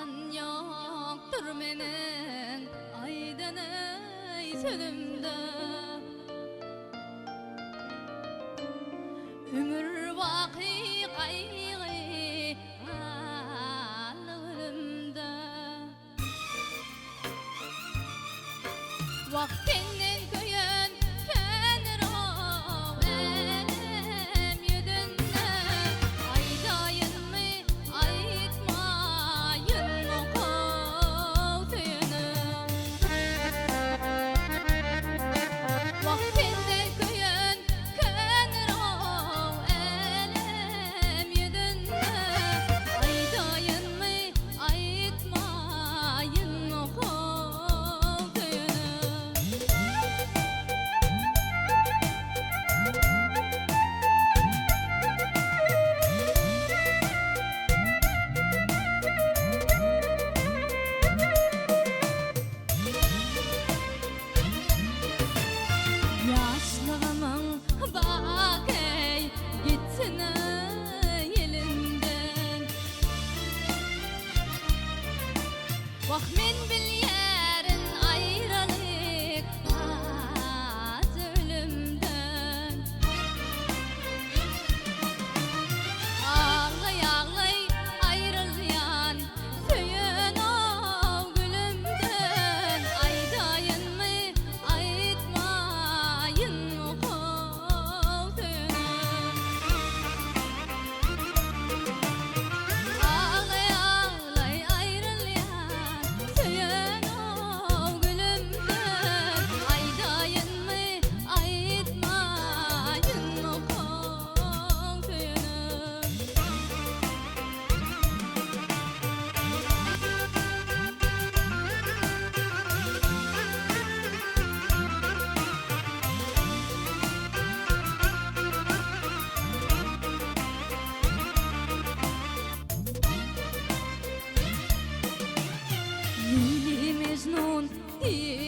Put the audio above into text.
Yalan yoktur menin aydın ey sözümde. Ömür vaki kaygı alımda. Vaktinden köyün kenir o elim yüzünde. Aydayın mı aytmayın o kovtuyunu. Vaktinden köyün kenir o elim yüzünde. Aydayın mı aytmayın o kovtuyunu. Yaşlığımın bak ey gitsin elimden. Vah men bilyerin ayrılık az ölümden. Ağlay ağlay ayrılyan söyün o gülümden. Aydayın mı aytmayın o kovtuyunu. Ağlay ağlay ayrılyan söyün o gülümden. Aydayın mı aytmayın o kovtuyunu. Leyli Mecnun diye